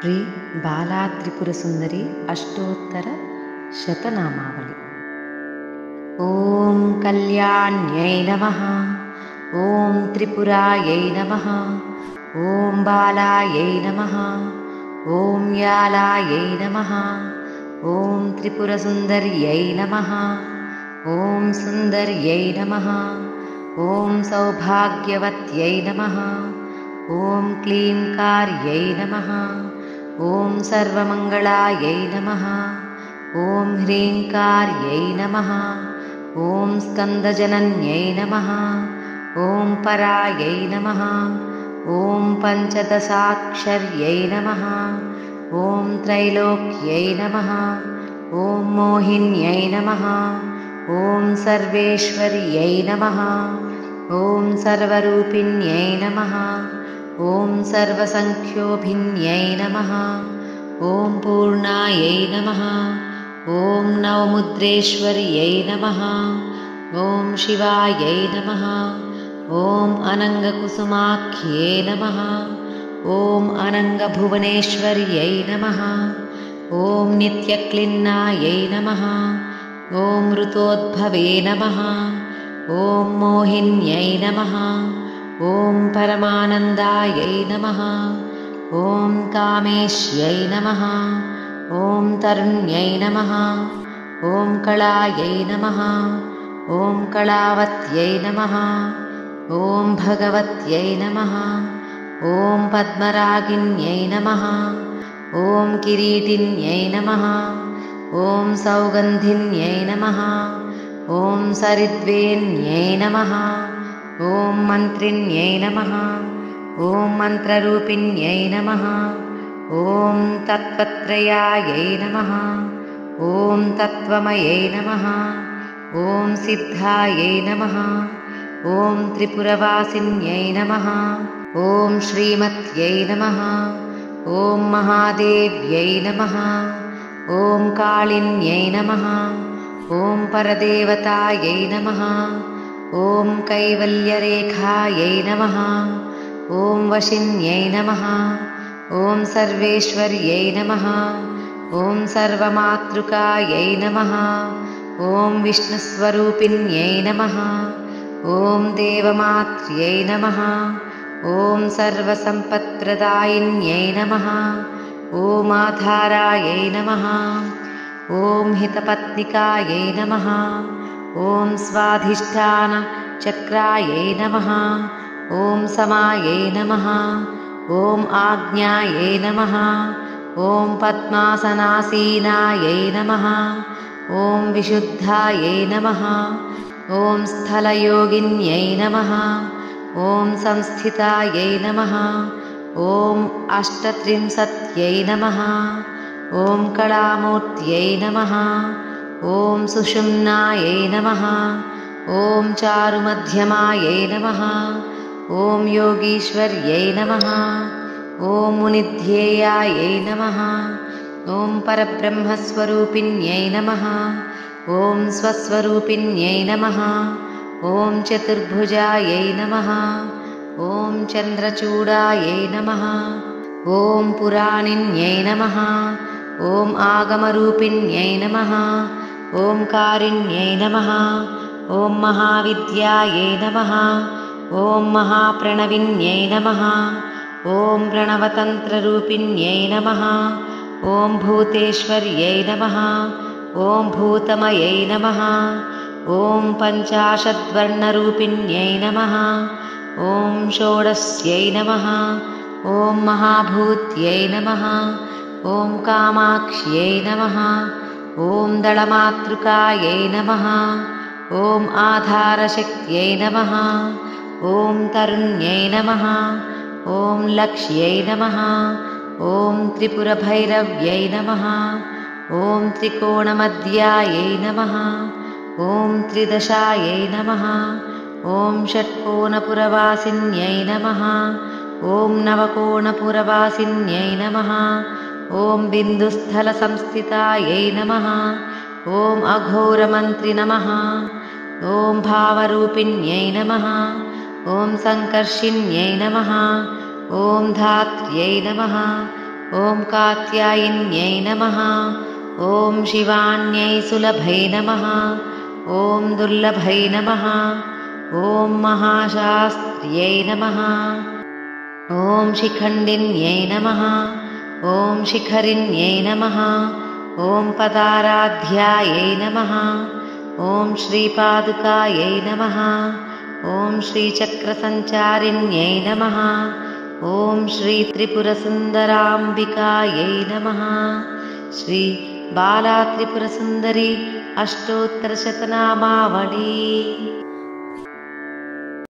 श्री बाला त्रिपुरसुन्दरी अष्टोत्तरशतनामावली। ॐ कल्याण्यै नमः। ॐ त्रिपुरायै नमः। ॐ बालायै नमः। ॐ यालायै नमः। ॐ त्रिपुरसुन्दर्यै नमः। ॐ सुन्दर्यै नमः। ॐ सौभाग्यवत्यै नमः। ॐ क्लींकार्यै नमः। ॐ सर्वमङ्गलायै नमः। ॐ ह्रीङ्कार्यै नमः। ॐ स्कन्दजनन्यै नमः। ॐ परायै नमः। ॐ पञ्चदशाक्षर्यै नमः। ॐ त्रैलोक्यै नमः। ॐ मोहिन्यै नमः। ॐ सर्वेश्वर्यै नमः। ॐ सर्वरूपिण्यै नमः। ॐ सर्वसङ्ख्योभिन्यै नमः। ॐ पूर्णायै नमः। ॐ नवमुद्रेश्वर्यै नमः। ॐ शिवायै नमः। ॐ अनङ्गकुसुमाख्ये नमः। ॐ अनङ्गभुवनेश्वर्यै नमः। ॐ नित्यक्लिन्नायै नमः। ॐ ऋतोद्भवे नमः। ॐ मोहिन्यै नमः। ॐ परमानन्दायै नमः। ॐ कामेश्यै नमः। ॐ तरुण्यै नमः। ॐ कलायै नमः। ॐ कलावत्यै नमः। ॐ भगवत्यै नमः। ॐ पद्मरागिन्यै नमः। ॐ किरीटिन्यै नमः। ॐ सौगन्धिन्यै नमः। ॐ सरिद्वेन्यै नमः। ॐ मन्त्रिण्यै नमः। ॐ मन्त्ररूपिण्यै नमः। ॐ तत्त्वत्रयायै नमः। ॐ तत्त्वमयै नमः। ॐ सिद्धायै नमः। ॐ त्रिपुरवासिन्यै नमः। ॐ श्रीमत्यै नमः। ॐ महादेव्यै नमः। ॐ कालिन्यै नमः। ॐ परदेवतायै नमः। ॐ कैवल्यरेखायै नमः। ॐ वशिन्यै नमः। ॐ सर्वेश्वर्यै नमः। ॐ सर्वमातृकायै नमः। ॐ विष्णुस्वरूपिण्यै नमः। ॐ देवमात्र्यै नमः। ॐ सर्वसम्पत्प्रदायिन्यै नमः। ॐ आधारायै नमः। ॐ हितपत्निकायै नमः। ॐ स्वाधिष्ठानचक्रायै नमः। ॐ समायै नमः। ॐ आज्ञायै नमः। ॐ पद्मासनासीनायै नमः। ॐ विशुद्धायै नमः। ॐ स्थलयोगिन्यै नमः। ॐ संस्थितायै नमः। ॐ अष्टत्रिंशत्यै नमः। ॐ कलामूर्त्यै नमः। ॐ सुषुम्नायै नमः। ॐ चारुमध्यमायै नमः। ॐ योगीश्वर्यै नमः। ॐ मुनिध्येयायै नमः। ॐ परब्रह्मस्वरूपिण्यै नमः। ॐ स्वस्वरूपिण्यै नमः। ॐ चतुर्भुजायै नमः। ॐ चन्द्रचूडायै नमः। ॐ पुराणिन्यै नमः। ॐ आगमरूपिण्यै नमः। ॐ कारिण्यै नमः। ॐ महाविद्यायै नमः। ॐ महाप्रणविन्यै नमः। ॐ प्रणवतन्त्ररूपिण्यै नमः। ॐ भूतेश्वर्यै नमः। ॐ भूतमयै नमः। ॐ पञ्चाशद्वर्णरूपिण्यै नमः। ॐ षोडश्यै नमः। ॐ महाभूत्यै नमः। ॐ कामाक्ष्यै नमः। ॐ दलमातृकायै नमः। ॐ आधारशक्त्यै नमः। ॐ तरुण्यै नमः। ॐ लक्ष्यै नमः। ॐ त्रिपुरभैरव्यै नमः। ॐ त्रिकोणमध्यायै नमः। ॐ त्रिदशायै नमः। ॐ षट्कोणपुरवासिन्यै नमः। ॐ नवकोणपुरवासिन्यै नमः। ॐ बिन्दुस्थलसंस्थितायै नमः। ॐ अघोरमन्त्रि नमः। ॐ भावरूपिण्यै नमः। ॐ सङ्कर्षिण्यै नमः। ॐ धात्र्यै नमः। ॐ कात्यायिन्यै नमः। ॐ शिवान्यै सुलभै नमः। ॐ दुर्लभै नमः। ॐ महाशास्त्र्यै नमः। ॐ शिखण्डिन्यै नमः। ॐ शिखरिण्यै नमः। ॐ पदाराध्यायै नमः। ॐ श्रीपादुकायै नमः। ॐ श्रीचक्रसञ्चारिण्यै नमः। ॐ श्रीत्रिपुरसुन्दराम्बिकायै नमः। श्री बालात्रिपुरसुन्दरी अष्टोत्तरशतनामावली।